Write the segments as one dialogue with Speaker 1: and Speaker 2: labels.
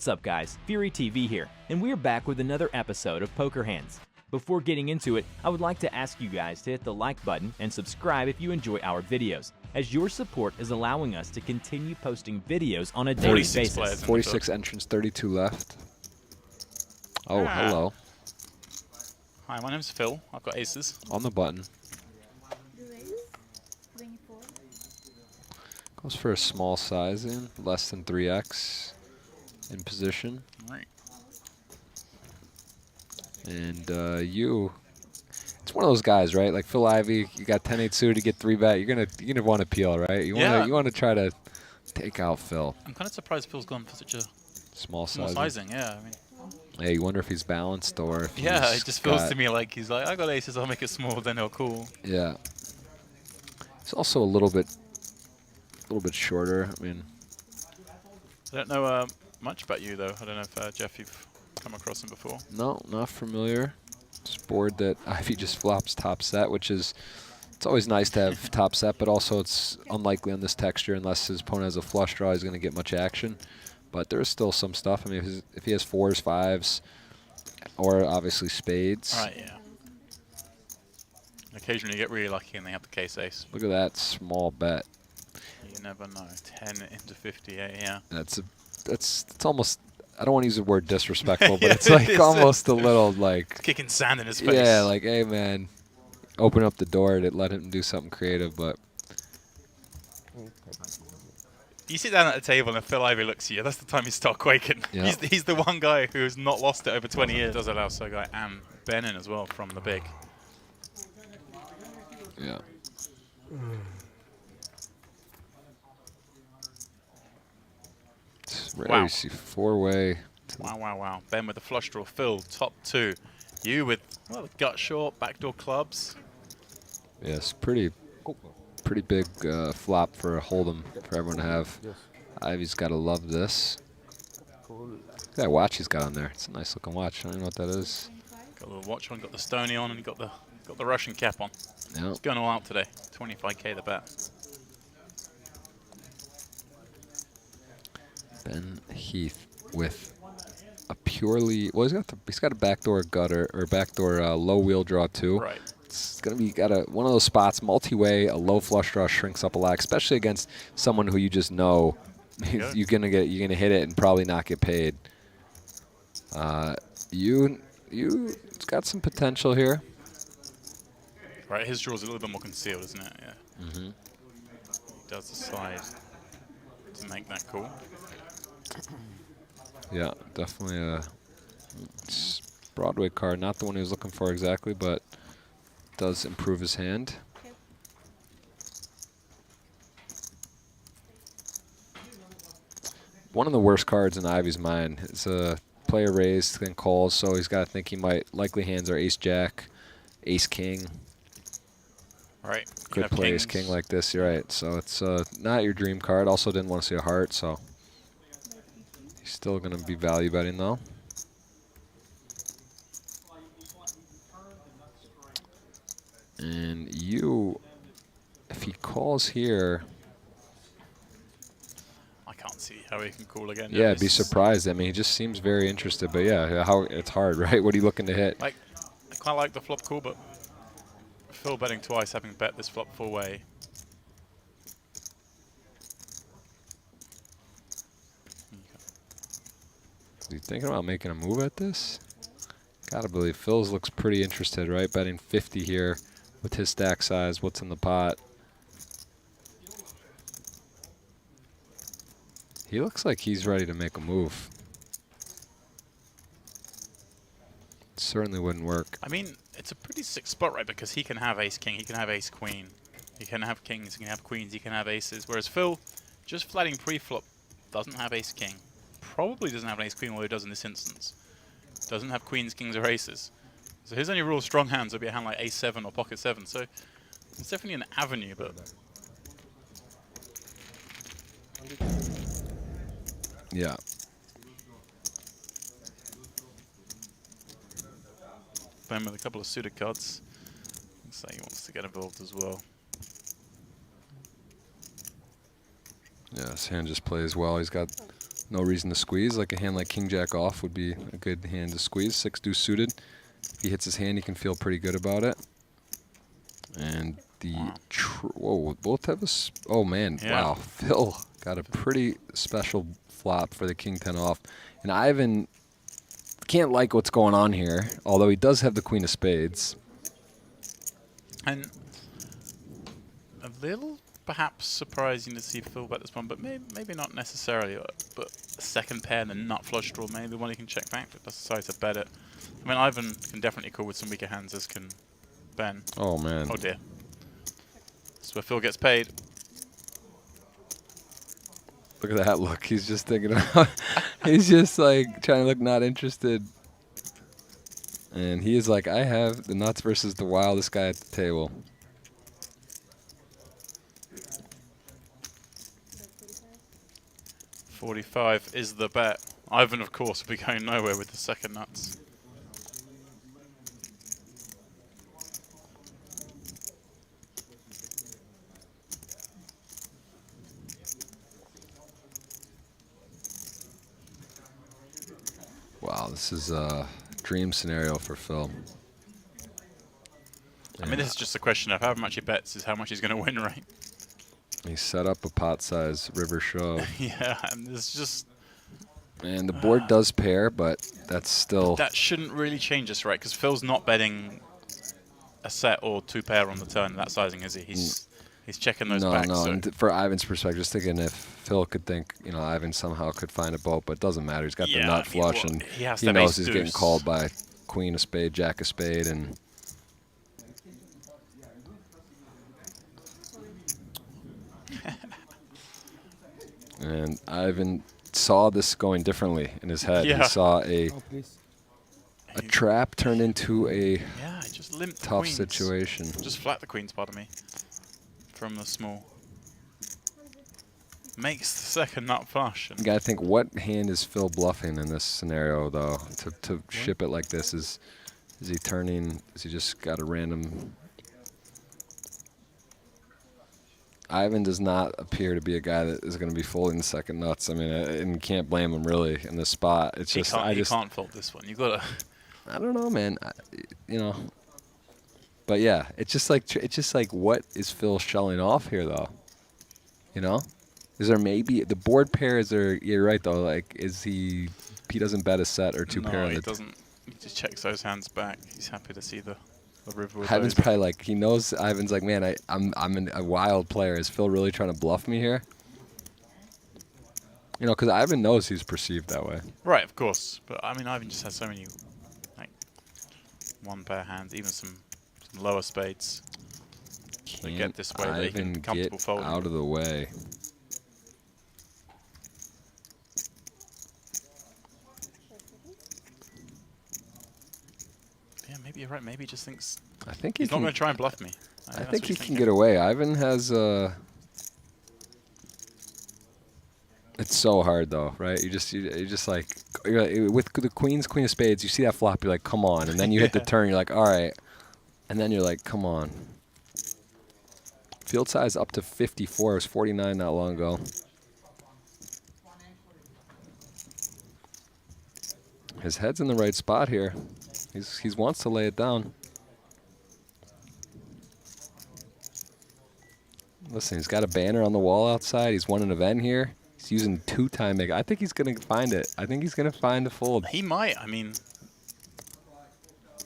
Speaker 1: What's up guys, FuryTV here, and we're back with another episode of Poker Hands. Before getting into it, I would like to ask you guys to hit the like button and subscribe if you enjoy our videos, as your support is allowing us to continue posting videos on a daily basis.
Speaker 2: 46 entrants, 32 left. Oh, hello.
Speaker 3: Hi, my name's Phil. I've got aces.
Speaker 2: On the button. Goes for a small sizing, less than 3x in position.
Speaker 3: Right.
Speaker 2: And it's one of those guys, right? Like Phil Ivey, you got 10-8 suited, you get 3-bet, you're gonna want to peel, right? You want to try to take out Phil.
Speaker 3: I'm kind of surprised Phil's gone for such a
Speaker 2: small
Speaker 3: sizing. Yeah, I mean.
Speaker 2: Hey, you wonder if he's balanced or if
Speaker 3: yeah, it just feels to me like he's like, I got aces, I'll make it small, then he'll call.
Speaker 2: Yeah. He's also a little bit shorter. I mean,
Speaker 3: I don't know much about you though. I don't know if Jeff, you've come across him before.
Speaker 2: No, not familiar. It's a board that Ivy just flops top set, which is, it's always nice to have top set, but also it's unlikely on this texture unless his opponent has a flush draw, he's going to get much action. But there's still some stuff. I mean, if he has 4s, 5s, or obviously spades.
Speaker 3: Right, yeah. Occasionally you get really lucky and they have the case ace.
Speaker 2: Look at that small bet.
Speaker 3: You never know. 10 into 58, yeah.
Speaker 2: It's almost, I don't want to use the word disrespectful, but it's like almost a little like
Speaker 3: kicking sand in his face.
Speaker 2: Yeah, like, hey man, open up the door to let him do something creative, but
Speaker 3: you sit down at the table and Phil Ivey looks at you, that's the time you start quaking.
Speaker 2: Yeah.
Speaker 3: He's the one guy who's not lost it over 20 years. Does allow so guy and Ben in as well from the big.
Speaker 2: Yeah. It's rare you see 4-way.
Speaker 3: Wow. Ben with the flush draw. Phil, top 2. You with, well, gut short, backdoor clubs.
Speaker 2: Yes, pretty big flop for a hold'em for everyone to have.
Speaker 4: Yes.
Speaker 2: Ivy's got to love this. Look at that watch he's got on there. It's a nice looking watch. I don't even know what that is.
Speaker 3: Got a little watch on, got the Stony on, and got the Russian cap on.
Speaker 2: Yeah.
Speaker 3: It's going all out today. 25k the bet.
Speaker 2: Ben Heath with a purely, well, he's got a backdoor gutter or backdoor low wheel draw too.
Speaker 3: Right.
Speaker 2: It's gonna be one of those spots, multi-way, a low flush draw shrinks up a lot, especially against someone who you just know you're gonna hit it and probably not get paid. It's got some potential here.
Speaker 3: Right, his draw's a little bit more concealed, isn't it? Yeah.
Speaker 2: Mm-hmm.
Speaker 3: He does decide to make that call.
Speaker 2: Yeah, definitely a Broadway card, not the one he was looking for exactly, but does improve his hand. One of the worst cards in Ivy's mind is a player raised, then calls, so he's got to think he might likely hands are ace-jack, ace-king.
Speaker 3: Right.
Speaker 2: Could play ace-king like this, you're right. So it's not your dream card. Also didn't want to see a heart, so he's still going to be value betting though. And if he calls here,
Speaker 3: I can't see how he can call again.
Speaker 2: yeah, be surprised. I mean, he just seems very interested, but yeah, it's hard, right? What are you looking to hit?
Speaker 3: Like, I quite like the flop call, but Phil betting twice, having bet this flop 4-way.
Speaker 2: Is he thinking about making a move at this? Gotta believe Phil's looks pretty interested, right? Betting 50 here with his stack size. What's in the pot? He looks like he's ready to make a move. Certainly wouldn't work.
Speaker 3: I mean, it's a pretty sick spot, right? Because he can have ace-king, he can have ace-queen, he can have kings, he can have queens, he can have aces. Whereas Phil, just flatting pre-flop, doesn't have ace-king. Probably doesn't have an ace-queen, although he does in this instance. Doesn't have queens, kings, or aces. So his only real strong hands would be a hand like ace-7 or pocket 7. So it's definitely an avenue, but
Speaker 2: yeah.
Speaker 3: Ben with a couple of suited cards. Looks like he wants to get involved as well.
Speaker 2: Yeah, this hand just plays well. He's got No reason to squeeze. Like a hand like King Jack off would be a good hand to squeeze. 6 deuce suited. If he hits his hand, he can feel pretty good about it. And the whoa, both have a oh man,
Speaker 3: Yeah.
Speaker 2: wow. Phil got a pretty special flop for the King 10 off. And Ivan can't like what's going on here, although he does have the Queen of Spades.
Speaker 3: And a little perhaps surprising to see Phil bet this one, but maybe not necessarily. But a second pair and a nut flush draw, maybe one he can check back, but decide to bet it. I mean, Ivan can definitely call with some weaker hands, as can Ben.
Speaker 2: Oh man.
Speaker 3: Oh dear. That's where Phil gets paid.
Speaker 2: Look at that look. He's just thinking about he's just like trying to look not interested. And he is like, I have the nuts versus the wildest guy at the table.
Speaker 3: $45 is the bet. Ivan, of course, will be going nowhere with the second nuts.
Speaker 2: Wow, this is a dream scenario for Phil.
Speaker 3: I mean, this is just a question of how much he bets is how much he's going to win, right?
Speaker 2: He set up a pot-size river shove.
Speaker 3: Yeah, and there's just...
Speaker 2: And the board does pair, but that's still...
Speaker 3: That shouldn't really change us, right? Because Phil's not betting a set or two pair on the turn that sizing, is he? He's checking those backs.
Speaker 2: No,
Speaker 3: So
Speaker 2: and for Ivan's perspective, just thinking if Phil could think, you know, Ivan somehow could find a boat, but it doesn't matter. He's got the nut flush, and
Speaker 3: he has
Speaker 2: he
Speaker 3: to have
Speaker 2: knows
Speaker 3: ace
Speaker 2: he's
Speaker 3: deuce.
Speaker 2: getting called by Queen of Spade, Jack of Spade, and... And Ivan saw this going differently in his head.
Speaker 3: Yeah.
Speaker 2: He saw a trap turn into a
Speaker 3: Yeah, he just limped the
Speaker 2: tough
Speaker 3: queens.
Speaker 2: situation.
Speaker 3: Just flat the queens, pardon me, from the small. Makes the second nut flush.
Speaker 2: You
Speaker 3: And
Speaker 2: gotta think, what hand is Phil bluffing in this scenario, though? To ship it like this, is he turning? Is he just got a random? Ivan does not appear to be a guy that is going to be folding the second nuts. I mean, and you can't blame him really in this spot. It's just
Speaker 3: he can't fold this one. You gotta.
Speaker 2: I don't know, man. You know. But yeah, it's just like what is Phil shelling off here, though? You know, is there maybe the board pair? Is there? You're right though. Like, is he? He doesn't bet a set or two pair.
Speaker 3: No, he doesn't. He just checks those hands back. He's happy to see the river. With
Speaker 2: Ivan's
Speaker 3: those.
Speaker 2: probably like, he knows. Ivan's like, man, I'm a wild player. Is Phil really trying to bluff me here? You know, because Ivan knows he's perceived that way.
Speaker 3: Right, of course. But I mean, Ivan just has so many like one pair hands, even some lower spades. They get this way. They
Speaker 2: Ivan
Speaker 3: can comfortable
Speaker 2: get
Speaker 3: folding.
Speaker 2: out of the way.
Speaker 3: Yeah, maybe you're right. Maybe he just thinks
Speaker 2: I think
Speaker 3: he's not going to try and bluff me.
Speaker 2: I think he can get away. Ivan has it's so hard though, right? You just like with the queen of spades, you see that flop, you're like, come on, and then you hit the turn, you're like, all right, and then you're like, come on. Field size up to 54. It was 49 not long ago. His head's in the right spot here. He wants to lay it down. Listen, he's got a banner on the wall outside. He's won an event here. He's using two-time make. I think he's going to find it. I think he's going to find the fold.
Speaker 3: He might. I mean,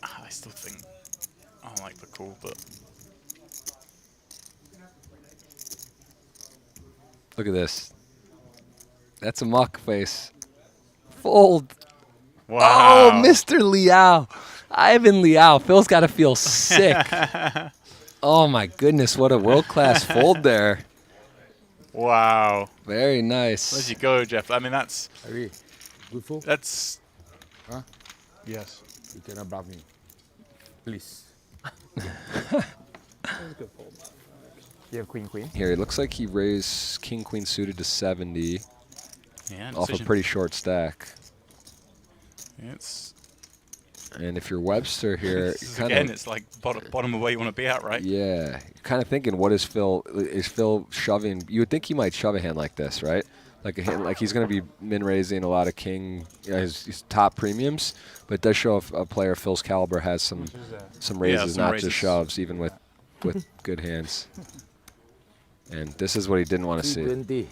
Speaker 3: I still think I don't like the call, but
Speaker 2: Look at this. That's a muck face. Fold.
Speaker 3: wow.
Speaker 2: Oh, Mr. Liao. Ivan Liao. Phil's got to feel sick. Oh, my goodness. What a world-class fold there.
Speaker 3: Wow.
Speaker 2: Very nice.
Speaker 3: Where'd you go, Jeff? I mean, that's
Speaker 4: Good fool?
Speaker 3: that's
Speaker 4: Huh? Yes. You cannot bluff me. Please.
Speaker 5: You have queen, queen.
Speaker 2: Here, it looks like he raised king, queen suited to 70
Speaker 3: yeah.
Speaker 2: off a
Speaker 3: decision.
Speaker 2: pretty short stack.
Speaker 3: It's
Speaker 2: And if you're Webster here, kind
Speaker 3: again,
Speaker 2: of,
Speaker 3: it's like bottom of where you want to be at, right?
Speaker 2: yeah, you're kind of thinking, what is Phil shoving? You would think he might shove a hand like this, right? like a hand, like he's going to be min raising a lot of king, his top premiums, but it does show if a player Phil's caliber has some raises,
Speaker 3: some
Speaker 2: not
Speaker 3: raises.
Speaker 2: just shoves, even with good hands. And this is what he didn't want to see.
Speaker 6: 20.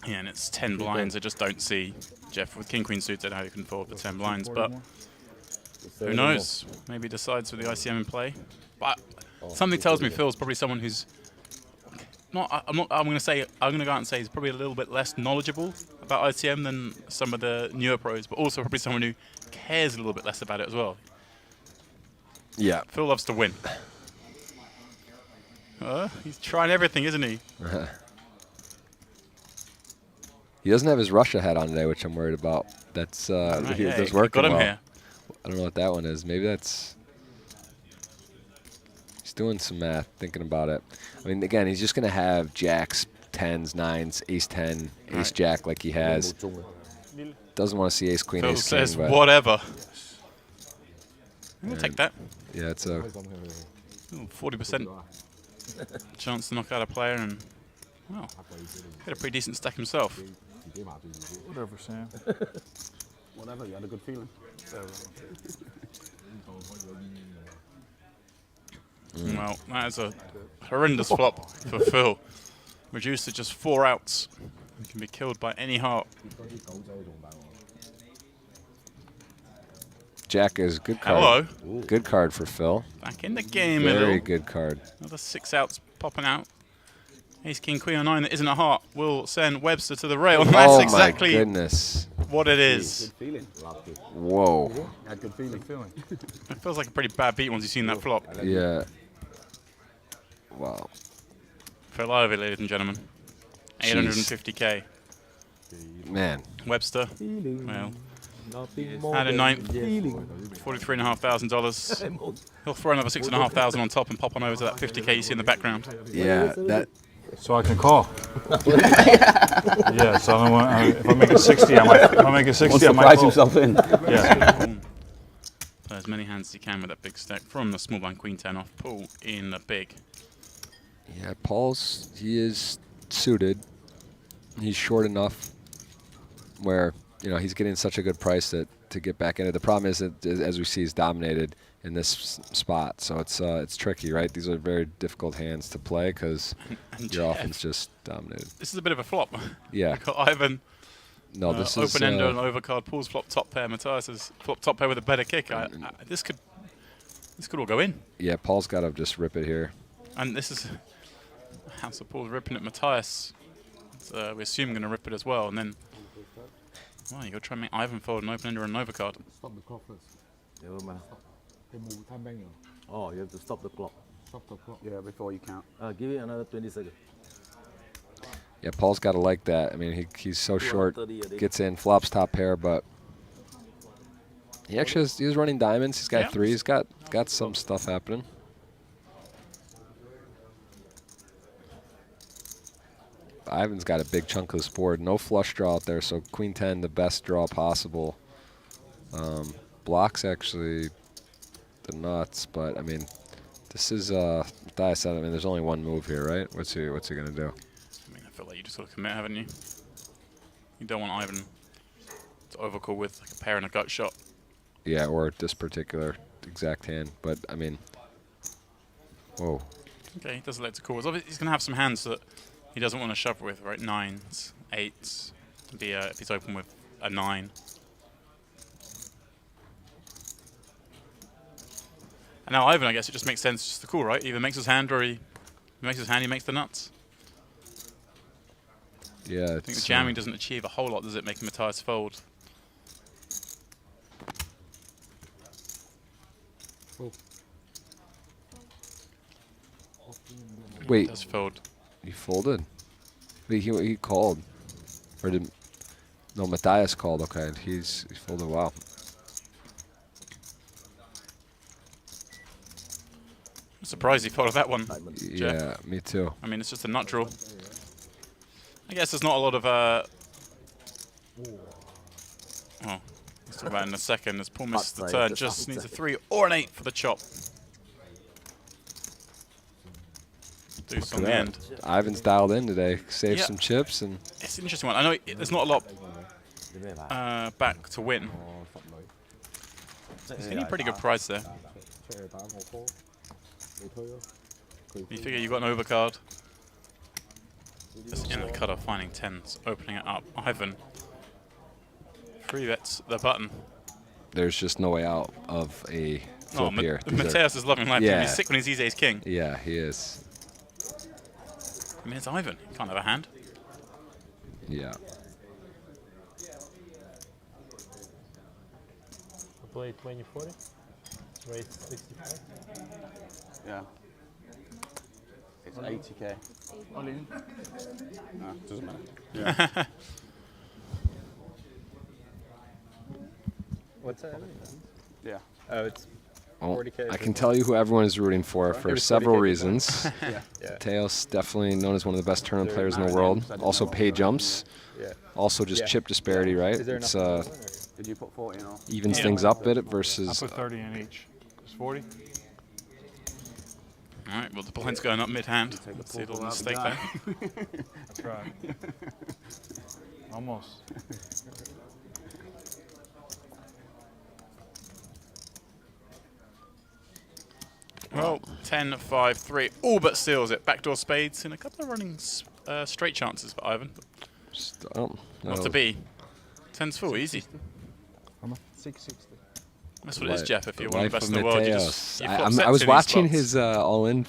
Speaker 3: Yeah, and it's 10 blinds. I just don't see Jeff with king queen suited how you can fold for 10 blinds. But who knows? Maybe he decides with the ICM in play. But something tells me Phil's probably someone who's not. I'm going to go out and say he's probably a little bit less knowledgeable about ICM than some of the newer pros, but also probably someone who cares a little bit less about it as well.
Speaker 2: Yeah.
Speaker 3: Phil loves to win. He's trying everything, isn't he?
Speaker 2: He doesn't have his Russia hat on today, which I'm worried about. That's that's working
Speaker 3: got him
Speaker 2: well.
Speaker 3: here.
Speaker 2: I don't know what that one is. Maybe that's. He's doing some math, thinking about it. I mean, again, he's just going to have jacks, 10s, 9s, ace 10, ace jack like he has. Doesn't want to see ace queen,
Speaker 3: Phil
Speaker 2: ace
Speaker 3: says
Speaker 2: king.
Speaker 3: whatever. We'll take that.
Speaker 2: Yeah, it's a
Speaker 3: 40% chance to knock out a player, and well, had a pretty decent stack himself.
Speaker 7: Whatever, Sam.
Speaker 4: Whatever, you had a good feeling.
Speaker 3: Well, that is a horrendous flop for Phil. Reduced to just 4 outs. He can be killed by any heart.
Speaker 2: jack is good card.
Speaker 3: Hello.
Speaker 2: Good card for Phil.
Speaker 3: Back in the game,
Speaker 2: Very
Speaker 3: middle.
Speaker 2: good card.
Speaker 3: Another 6 outs popping out. Ace, king, queen, or 9 that isn't a heart will send Webster to the rail. And that's
Speaker 2: Oh
Speaker 3: exactly
Speaker 2: my goodness.
Speaker 3: what it is.
Speaker 4: Feeling.
Speaker 2: Whoa.
Speaker 4: Had good feeling.
Speaker 3: It feels like a pretty bad beat once you've seen that flop.
Speaker 2: Yeah. Wow.
Speaker 3: Phil Ivey, ladies and gentlemen. 850k.
Speaker 2: Man.
Speaker 3: Webster, well, had a ninth, $43,500. He'll throw another $6,500 on top and pop on over to that 50k you see in the background.
Speaker 2: Yeah, that.
Speaker 7: So I can call. Yeah, so I don't want, if I make it 60, I might. If I make it 60, I might
Speaker 4: Surprise
Speaker 7: call.
Speaker 4: himself in.
Speaker 7: Yeah.
Speaker 3: Play as many hands as you can with that big stack from the small blind queen 10 off. Pull in the big.
Speaker 2: Yeah, he is suited. He's short enough where, he's getting such a good price that to get back in it. The problem is that, as we see, he's dominated in this spot. So it's tricky, right? These are very difficult hands to play because your offense just dominated.
Speaker 3: This is a bit of a flop.
Speaker 2: Yeah.
Speaker 3: We've got Ivan,
Speaker 2: No, this is
Speaker 3: open ender and overcard, pulls flop top pair. Matthias has flop top pair with a better kick. This could all go in.
Speaker 2: Yeah, Paul's got to just rip it here.
Speaker 3: And this is House of Paul's ripping at Matthias. So we assume going to rip it as well. And then, well, you got to try and make Ivan fold an open ender and an overcard.
Speaker 6: Stop the clock first. Oh, you have to stop the clock. Stop the clock.
Speaker 4: Yeah, before you count.
Speaker 6: Give it another 20 seconds.
Speaker 2: Yeah, Paul's got to like that. I mean, he's so short,
Speaker 6: 30 a day.
Speaker 2: gets in, flops top pair, but he actually he's running diamonds. He's got three. He's got some stuff happening. Ivan's got a big chunk of this board. No flush draw out there, so queen 10, the best draw possible. Blocks actually the nuts, but I mean, this is Matthias. I mean, there's only one move here, right? What's he gonna do?
Speaker 3: I mean, I feel like you just got to commit, haven't you? You don't want Ivan to overcall with like a pair and a gut shot.
Speaker 2: Yeah, or this particular exact hand, but I mean, whoa.
Speaker 3: Okay, he doesn't like to call. He's going to have some hands that he doesn't want to shove with, right? 9s, 8s. If he's open with a 9. And now Ivan, I guess it just makes sense just to call, right? He either makes his hand or he makes his hand, he makes the nuts.
Speaker 2: Yeah,
Speaker 3: I think the jamming doesn't achieve a whole lot, does it, making Matthias fold?
Speaker 2: Wait,
Speaker 3: He does fold.
Speaker 2: he folded? Wait, he called, or did? No, Matthias called. Okay, he folded. Wow.
Speaker 3: I'm surprised he folded that one.
Speaker 2: Yeah,
Speaker 3: Jeff.
Speaker 2: me too.
Speaker 3: I mean, it's just a nut draw. I guess there's not a lot of let's talk about it in a second. As Paul misses the turn, just needs a 3 or an 8 for the chop. Deuce on the end.
Speaker 2: Ivan's dialed in today. Saved
Speaker 3: Yeah.
Speaker 2: some chips and.
Speaker 3: It's an interesting one. I know there's not a lot back to win. He's getting a pretty good price there. You figure you got an overcard. Just in the cutoff, finding tens, opening it up. Ivan free bets the button.
Speaker 2: There's just no way out of a flip here.
Speaker 3: Mateus is loving life.
Speaker 2: Yeah.
Speaker 3: He's sick when he sees ace king.
Speaker 2: Yeah, he is.
Speaker 3: I mean, it's Ivan. He can't have a hand.
Speaker 2: Yeah.
Speaker 8: Play 2040, raise 65.
Speaker 9: Yeah. It's 80k.
Speaker 7: All in.
Speaker 9: No, doesn't matter.
Speaker 5: What's that?
Speaker 9: Yeah.
Speaker 5: Oh, it's
Speaker 2: Well,
Speaker 5: 40K.
Speaker 2: I can tell you who everyone is rooting for
Speaker 5: Here's
Speaker 2: several
Speaker 5: 40K.
Speaker 2: reasons.
Speaker 5: Yeah.
Speaker 2: Mateus, definitely known as one of the best tournament players in the world. Also pay jumps.
Speaker 5: Yeah.
Speaker 2: Also just
Speaker 5: Yeah.
Speaker 2: chip disparity, right?
Speaker 5: Is there
Speaker 2: It's
Speaker 5: enough
Speaker 9: Did you put 40 in or?
Speaker 2: evens
Speaker 3: Yeah.
Speaker 2: things up a bit
Speaker 7: I
Speaker 2: versus.
Speaker 7: put 30 in each. It's 40.
Speaker 3: All right, well, the blind's going up mid-hand.
Speaker 9: Take the
Speaker 3: Let's see a
Speaker 9: pull
Speaker 3: little
Speaker 9: out the
Speaker 3: mistake
Speaker 9: guy.
Speaker 3: there.
Speaker 7: That's right. Almost.
Speaker 3: Well, 10, 5, 3. All but steals it. Backdoor spades and a couple of running straight chances for Ivan. Not to be. 10's full, easy.
Speaker 7: 660.
Speaker 3: That's what it is, Jeff. If
Speaker 2: The
Speaker 3: you're one of the
Speaker 2: life
Speaker 3: best in the world, you
Speaker 2: Mateus.
Speaker 3: just you flop sets
Speaker 2: I was
Speaker 3: in these
Speaker 2: watching
Speaker 3: spots.
Speaker 2: his all-in,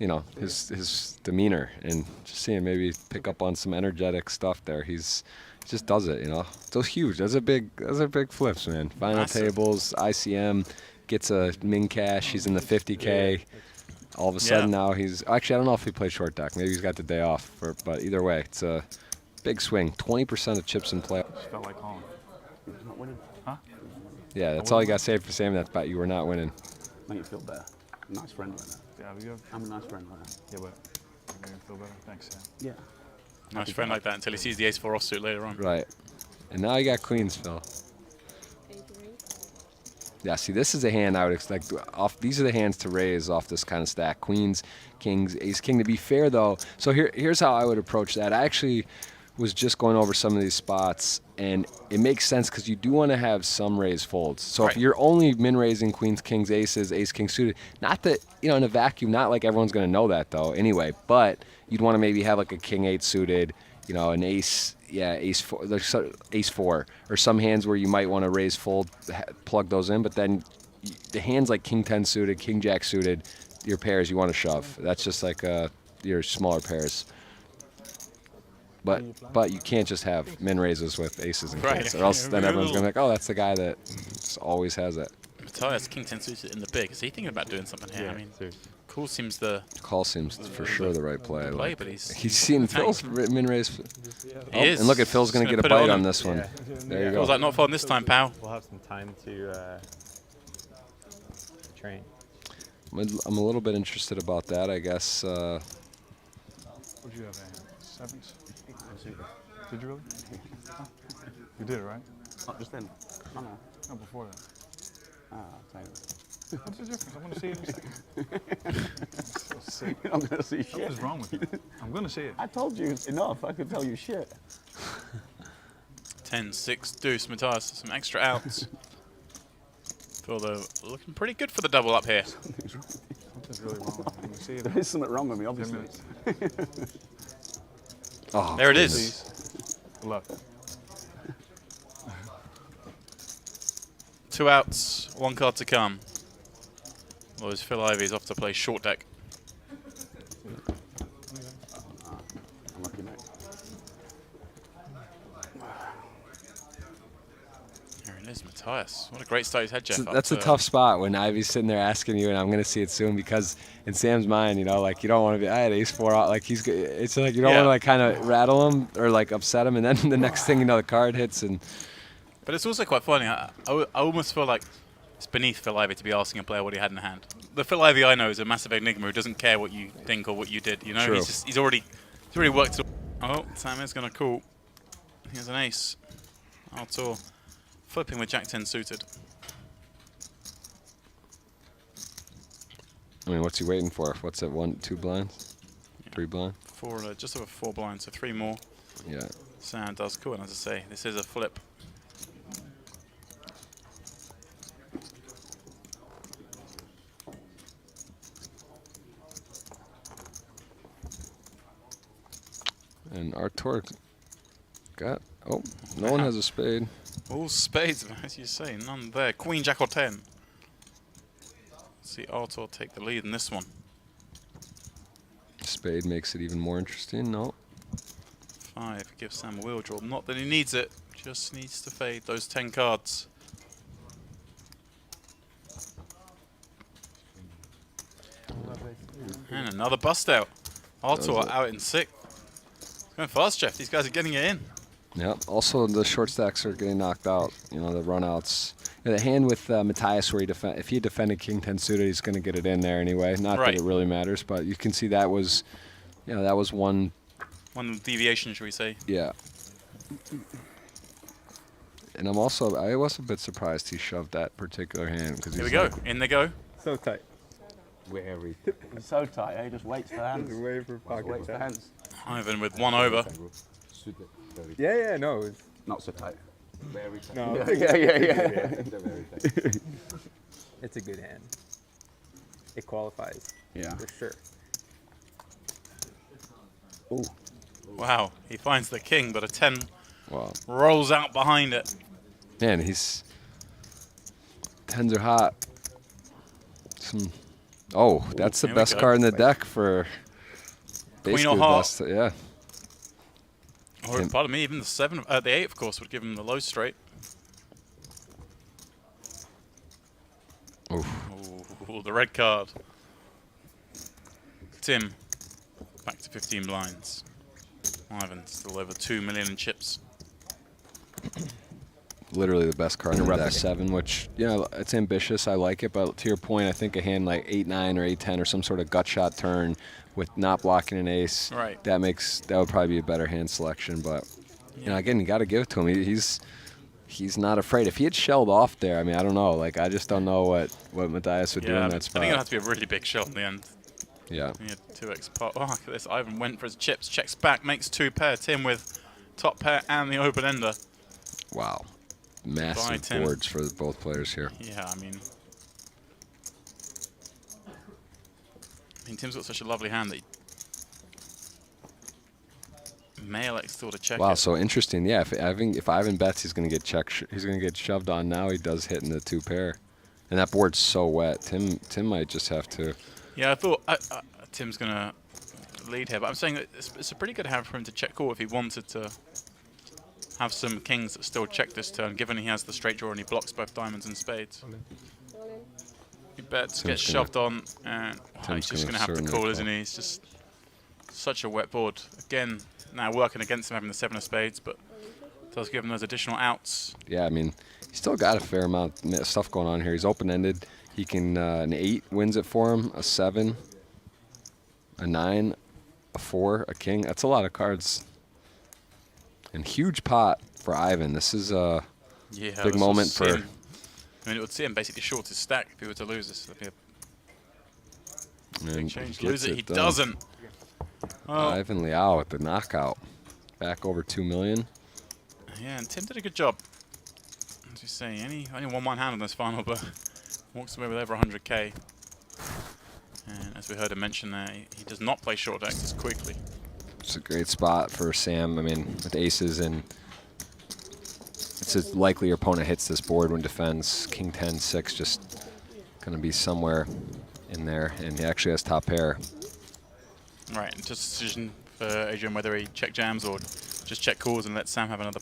Speaker 2: you know, his demeanor, and just seeing maybe pick up on some energetic stuff there. He just does it, you know. Those huge. Those are big flips, man. Final
Speaker 3: Massive.
Speaker 2: tables, ICM, gets a min cash. He's in the 50K. All of a sudden now he's actually I don't know if he played short deck. Maybe he's got the day off. But either way, it's a big swing. 20% of chips in play.
Speaker 7: Just felt like calling.
Speaker 9: Not winning.
Speaker 7: Huh?
Speaker 2: Yeah, that's all you got to say for saying that bet. You were not winning.
Speaker 9: Make you feel better. Nice friend winner.
Speaker 7: Yeah, we have.
Speaker 9: I'm a nice friend winner.
Speaker 7: Yeah, but make me feel better. Thanks, yeah.
Speaker 9: Yeah.
Speaker 3: Nice friend like that until he sees the ace-4 offsuit later on.
Speaker 2: Right. And now you got queens, Phil. Yeah, see, this is a hand I would expect. These are the hands to raise off this kind of stack. Queens, kings, ace, king. To be fair, though, so here's how I would approach that. I actually was just going over some of these spots, and it makes sense because you do want to have some raise folds. So
Speaker 3: Right.
Speaker 2: if you're only min-raising queens, kings, aces, ace, king suited, not that, you know, in a vacuum, not like everyone's going to know that, though, anyway, but you'd want to maybe have like a king 8 suited, you know, an ace, yeah, ace 4, ace 4, or some hands where you might want to raise fold, plug those in, but then the hands like king 10 suited, king jack suited, your pairs you want to shove. That's just like your smaller pairs. But you can't just have min raises with aces and
Speaker 3: Right.
Speaker 2: kings, or else then everyone's gonna be like, oh, that's the guy that just always has it.
Speaker 3: Mateus, king 10 suited in the big. Is he thinking about doing something here? I mean, cool seems the
Speaker 2: Call seems for sure the right play.
Speaker 3: play,
Speaker 2: Like,
Speaker 3: but he's
Speaker 2: seen
Speaker 3: tank.
Speaker 2: Phil's min raise.
Speaker 3: He is.
Speaker 2: And look at Phil's gonna
Speaker 3: He's
Speaker 2: get a
Speaker 3: put it
Speaker 2: bite on
Speaker 3: him.
Speaker 2: this one. There you
Speaker 3: Feels
Speaker 2: go.
Speaker 3: like not folding this time, pal.
Speaker 5: We'll have some time to train.
Speaker 2: I'm a little bit interested about that, I guess.
Speaker 7: What'd you have, sevens? Did you really? You did, right?
Speaker 9: Not just then. No, no.
Speaker 7: No, before that.
Speaker 9: Ah, tell you.
Speaker 7: What's the difference? I want to see it in a second. So sick.
Speaker 9: You're not going to see
Speaker 7: What
Speaker 9: shit.
Speaker 7: is wrong with you? I'm going to see it.
Speaker 9: I told you enough. I could tell you shit.
Speaker 3: 10, 6, deuce, Mateus, some extra outs. Phil, though, looking pretty good for the double up here.
Speaker 7: Something's really wrong with you. I'm going to see it.
Speaker 9: There is something wrong with me,
Speaker 7: 10
Speaker 9: obviously.
Speaker 7: minutes.
Speaker 2: Oh,
Speaker 3: There it is.
Speaker 7: Please. Good luck.
Speaker 3: 2 outs, 1 card to come. Well, as Phil Ivey is off to play short deck.
Speaker 9: Unlucky mate.
Speaker 3: Here it is, Mateus. What a great start he's had, Jeff.
Speaker 2: That's a
Speaker 3: after-
Speaker 2: tough spot when Ivy's sitting there asking you, and I'm gonna see it soon, because in Sam's mind, you know, like you don't want to be. I had ace 4 out. Like it's like you don't
Speaker 3: Yeah.
Speaker 2: want to like kind of rattle him or like upset him, and then the next thing you know, the card hits and.
Speaker 3: But it's also quite funny. I almost feel like it's beneath Phil Ivey to be asking a player what he had in hand. The Phil Ivey I know is a massive enigma who doesn't care what you think or what you did. You know,
Speaker 2: True.
Speaker 3: he's already worked it. Oh, Sam is gonna call. He has an ace. Artur flipping with Jack 10 suited.
Speaker 2: I mean, what's he waiting for? What's that? 1, 2 blinds? 3 blinds?
Speaker 3: Just over 4 blinds, so 3 more.
Speaker 2: Yeah.
Speaker 3: Sam does cool, and as I say, this is a flip.
Speaker 2: And Artur got... Oh, no one has a spade.
Speaker 3: All spades, as you say, none there. Queen, Jack, or 10. Let's see Artur take the lead in this one.
Speaker 2: Spade makes it even more interesting. No.
Speaker 3: 5 gives Sam a wheel draw. Not that he needs it, just needs to fade those 10 cards. And another bust out. Artur out in 6th. It's going fast, Jeff. These guys are getting it in.
Speaker 2: Yeah. Also, the short stacks are getting knocked out. You know, the runouts. The hand with Matthias, where if he defended King 10 suited, he's going to get it in there anyway. Not that it really matters, but you can see that was, you know, that was one
Speaker 3: deviation, should we say?
Speaker 2: Yeah. And I was a bit surprised he shoved that particular hand because
Speaker 3: here we go. In they go.
Speaker 5: So tight.
Speaker 9: Very. He's so tight. He just waits for hands.
Speaker 5: Wait for pocket.
Speaker 9: Waits for hands.
Speaker 3: Ivan with 1 over.
Speaker 5: Yeah, no. It's
Speaker 9: Not so tight.
Speaker 6: Very tight.
Speaker 5: no.
Speaker 9: Yeah.
Speaker 6: Very tight.
Speaker 5: It's a good hand. It qualifies.
Speaker 9: Yeah.
Speaker 5: For sure.
Speaker 9: Ooh.
Speaker 3: Wow, he finds the king, but a 10
Speaker 2: Wow.
Speaker 3: rolls out behind it.
Speaker 2: Man, 10s are hot. Oh, that's the best card in the deck for
Speaker 3: Queen or
Speaker 2: basically the
Speaker 3: heart.
Speaker 2: best. Yeah.
Speaker 3: Or pardon me, even the 7, the 8 of course would give him the low straight.
Speaker 2: Oof.
Speaker 3: Ooh, the red card. Tim, back to 15 blinds. Ivan still over 2 million in chips.
Speaker 2: Literally the best card in the deck. 7, which, you know, it's ambitious. I like it, but to your point, I think a hand like 8-9 or 8-10 or some sort of gut shot turn with not blocking an ace,
Speaker 3: Right.
Speaker 2: that would probably be a better hand selection. But you know, again, you got to give it to him. He's not afraid. If he had shelled off there, I mean, I don't know. Like, I just don't know what Matthias would do in that spot.
Speaker 3: I think it'll have to be a really big shell in the end.
Speaker 2: Yeah.
Speaker 3: He had 2x pot. Oh, look at this. Ivan went for his chips, checks back, makes 2 pair. Tim with top pair and the open ender.
Speaker 2: Wow. Massive boards for both players here.
Speaker 3: Yeah, I mean, Tim's got such a lovely hand that he may elect still to check
Speaker 2: Wow,
Speaker 3: it.
Speaker 2: so interesting. Yeah, if Ivan bets, he's going to get he's going to get shoved on. Now he does hit in the 2 pair, and that board's so wet. Tim might just have to.
Speaker 3: Yeah, I thought Tim's going to lead here, but I'm saying that it's a pretty good hand for him to check call if he wanted to have some kings that still check this turn, given he has the straight draw and he blocks both diamonds and spades. He bets, gets shoved on, and he's just going to have to call, isn't he? It's just such a wet board. Again, now working against him having the 7 of spades, but does give him those additional outs.
Speaker 2: Yeah, I mean, he's still got a fair amount of stuff going on here. He's open-ended. He can, an 8 wins it for him, a 7, a 9, a 4, a king. That's a lot of cards. And huge pot for Ivan. This is a big moment for...
Speaker 3: I mean, it would see him basically short his stack if he were to lose this. That'd be a big change. Lose it, he doesn't. Oh.
Speaker 2: Ivan Liao with the knockout. Back over 2 million.
Speaker 3: Yeah, and Tim did a good job. As you say, only won 1 hand on this final, but walks away with over 100k. And as we heard him mention there, he does not play short decks as quickly.
Speaker 2: It's a great spot for Sam. I mean, with aces, and it's as likely your opponent hits this board when defends. King 10, 6, just going to be somewhere in there, and he actually has top pair.
Speaker 3: Right, and just a decision for Adrian whether he check jams or just check calls and let Sam have another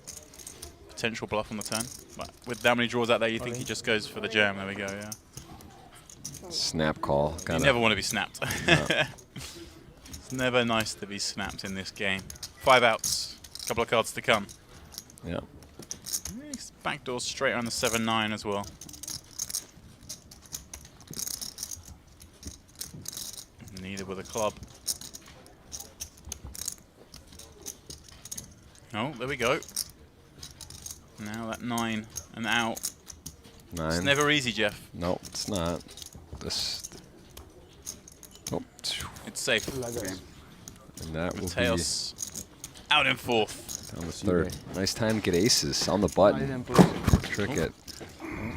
Speaker 3: potential bluff on the turn. But with that many draws out there, you think he just goes for the jam. There we go, yeah.
Speaker 2: Snap call.
Speaker 3: You never want to be snapped. No. It's never nice to be snapped in this game. 5 outs, a couple of cards to come.
Speaker 2: Yeah.
Speaker 3: Backdoor straight on the 7-9 as well. Neither with a club. Oh, there we go. Now that 9 and out.
Speaker 2: 9.
Speaker 3: It's never easy, Jeff.
Speaker 2: No, it's not. This Oh,
Speaker 3: It's safe.
Speaker 2: and that will be
Speaker 3: Mateos out in fourth.
Speaker 2: on the third. Nice time to get aces on the button. Trickett.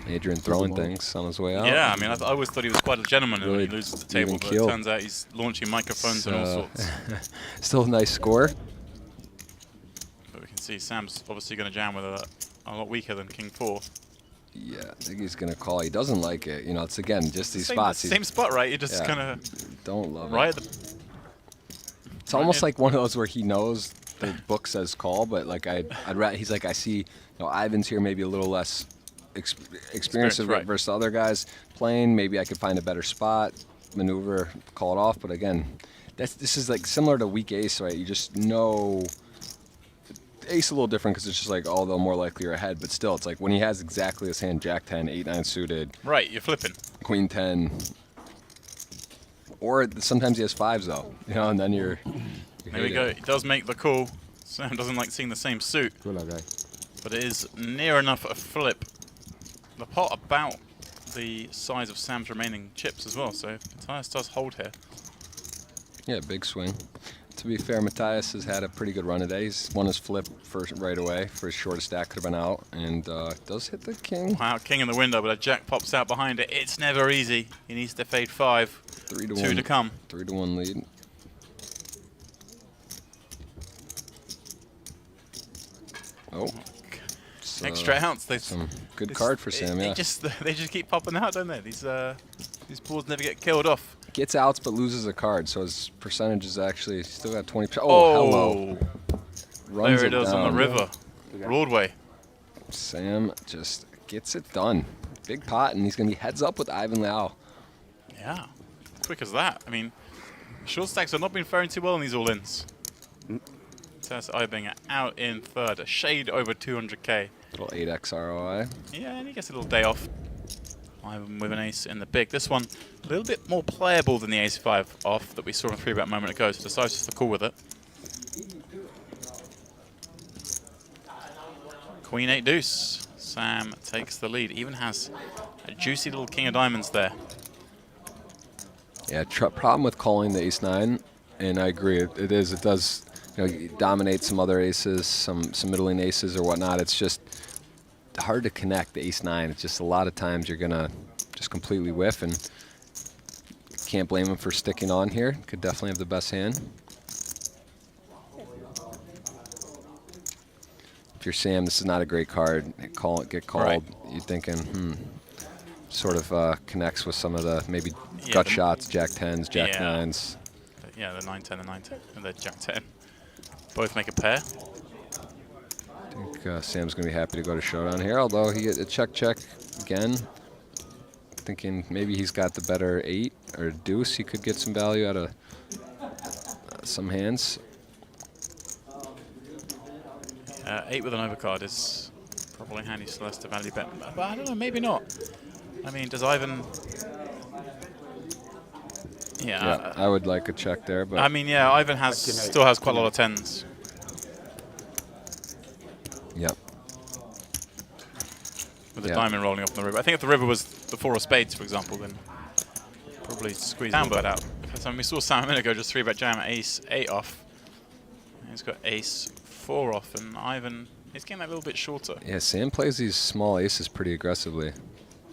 Speaker 2: Adrian throwing things on his way out.
Speaker 3: Yeah, I mean, I always thought he was quite a gentleman when
Speaker 2: Really
Speaker 3: he loses the table,
Speaker 2: even
Speaker 3: but
Speaker 2: keel.
Speaker 3: it turns out he's launching microphones and all sorts.
Speaker 2: Still a nice score.
Speaker 3: But we can see Sam's obviously going to jam with a lot weaker than King 4.
Speaker 2: Yeah, I think he's going to call. He doesn't like it. You know, it's again just these
Speaker 3: Same,
Speaker 2: spots.
Speaker 3: Same spot, right? You just
Speaker 2: Yeah.
Speaker 3: kind of
Speaker 2: Don't love
Speaker 3: right
Speaker 2: it.
Speaker 3: at the
Speaker 2: It's almost like one of those where he knows the book says call, but like he's like, I see, you know, Ivan's here maybe a little less experienced
Speaker 3: right.
Speaker 2: versus other guys playing. Maybe I could find a better spot, maneuver, call it off. But again, this is like similar to weak ace, right? You just know ace a little different because it's just like, oh, they're more likely you're ahead. But still, it's like when he has exactly his hand, Jack 10, 8-9 suited,
Speaker 3: right. You're flipping.
Speaker 2: Queen 10, or sometimes he has fives though, you know, and then you're.
Speaker 3: There we go. He does make the call. Sam doesn't like seeing the same suit, but it is near enough a flip. The pot about the size of Sam's remaining chips as well, so Matthias does hold here.
Speaker 2: Yeah, big swing. To be fair, Matthias has had a pretty good run today. He's won his flip first right away for his shortest stack, could have been out, and does hit the king.
Speaker 3: Wow, king in the window, but a jack pops out behind it. It's never easy. He needs to fade 5.
Speaker 2: 3 to
Speaker 3: 2
Speaker 2: 1.
Speaker 3: to come.
Speaker 2: 3 to 1 lead. Oh, it's,
Speaker 3: Extra ounce.
Speaker 2: some good card for Sam.
Speaker 3: They
Speaker 2: Yeah,
Speaker 3: just keep popping out, don't they? These balls never get killed off.
Speaker 2: gets outs but loses a card, so his percentage is actually still got 20%. Oh, hello. Runs
Speaker 3: There it is on the
Speaker 2: down.
Speaker 3: river, Broadway.
Speaker 2: Sam just gets it done. Big pot, and he's going to be heads up with Ivan Lau.
Speaker 3: Yeah, quick as that. I mean, short stacks have not been faring too well in these all-ins. Tess Ibing out in third, a shade over 200k.
Speaker 2: Little 8x ROI.
Speaker 3: Yeah, and he gets a little day off. Ivan with an ace in the big. This one a little bit more playable than the ace-5 off that we saw in 3-bet a moment ago, so decides just to call with it. Queen 8 deuce. Sam takes the lead. Even has a juicy little king of diamonds there.
Speaker 2: Yeah, problem with calling the ace-9, and I agree, it does, you know, dominate some other aces, some middling aces or whatnot. It's just hard to connect the ace-9. It's just a lot of times you're gonna just completely whiff, and can't blame him for sticking on here. Could definitely have the best hand. If you're Sam, this is not a great card. Get called.
Speaker 3: Right.
Speaker 2: You're thinking, sort of connects with some of the maybe gut shots, Jack 10s, Jack 9s.
Speaker 3: Yeah, the 9-10 and 9-10, and the Jack 10. Both make a pair.
Speaker 2: I think Sam's going to be happy to go to showdown here, although he get a check again. Thinking maybe he's got the better 8 or deuce. He could get some value out of some hands.
Speaker 3: 8 with an overcard is probably handy Celeste to value bet, but I don't know, maybe not. I mean, does Ivan...
Speaker 2: Yeah, I would like a check there, but...
Speaker 3: I mean, yeah, Ivan still has quite a lot of 10s.
Speaker 2: Yep.
Speaker 3: With the diamond rolling off the river. I think if the river was the 4 of spades, for example, then probably squeeze down bet out. Because I mean, we saw Sam a minute ago just 3-bet jam ace 8 off. He's got ace 4 off, and Ivan is getting that a little bit shorter.
Speaker 2: Yeah, Sam plays these small aces pretty aggressively.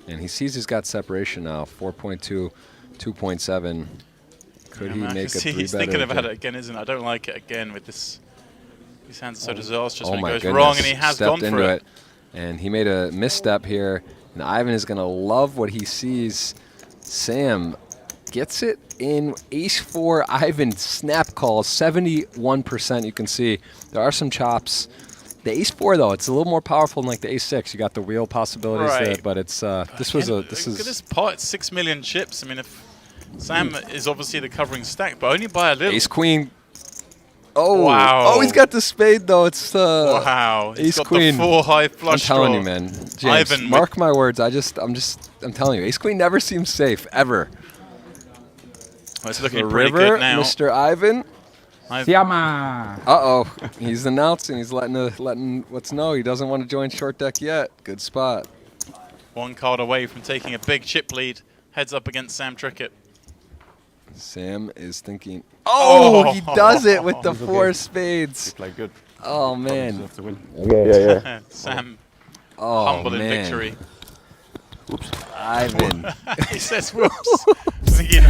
Speaker 2: And he sees he's got separation now, 4.2, 2.7. Could he make a 3-bet?
Speaker 3: He's thinking about it again, isn't it? I don't like it again with this. These hands are so disastrous when it goes wrong, and he has gone for it.
Speaker 2: And he made a misstep here, and Ivan is going to love what he sees. Sam gets it in ace-4. Ivan snap call, 71%. You can see there are some chops. The ace-4 though, it's a little more powerful than like the ace-6. You got the wheel possibilities there, but it's
Speaker 3: Look at this pot. It's 6 million chips. I mean, if Sam is obviously the covering stack, but only by a little.
Speaker 2: Ace-queen. Oh
Speaker 3: wow!
Speaker 2: Oh, he's got the spade though. It's
Speaker 3: wow. He's got
Speaker 2: ace-queen.
Speaker 3: The 4 high flush
Speaker 2: I'm telling
Speaker 3: draw.
Speaker 2: you, man. James,
Speaker 3: Ivan,
Speaker 2: mark my words. I'm telling you, ace-queen never seems safe ever.
Speaker 3: Well, it's looking
Speaker 2: the
Speaker 3: pretty
Speaker 2: river,
Speaker 3: good now.
Speaker 2: Mr. Ivan.
Speaker 4: Siama.
Speaker 2: Uh-oh. He's announcing. He's letting what's know. He doesn't want to join short deck yet. Good spot.
Speaker 3: 1 card away from taking a big chip lead. Heads up against Sam Trickett.
Speaker 2: Sam is thinking. Oh, he does it with the
Speaker 7: He's
Speaker 2: 4
Speaker 7: okay.
Speaker 2: spades.
Speaker 7: Played good.
Speaker 2: Oh,
Speaker 7: Probably
Speaker 2: man.
Speaker 7: deserved to win.
Speaker 4: Yeah.
Speaker 3: Sam
Speaker 2: Oh,
Speaker 3: humble in
Speaker 2: man.
Speaker 3: victory.
Speaker 2: Ivan.
Speaker 3: He says whoops. Thinking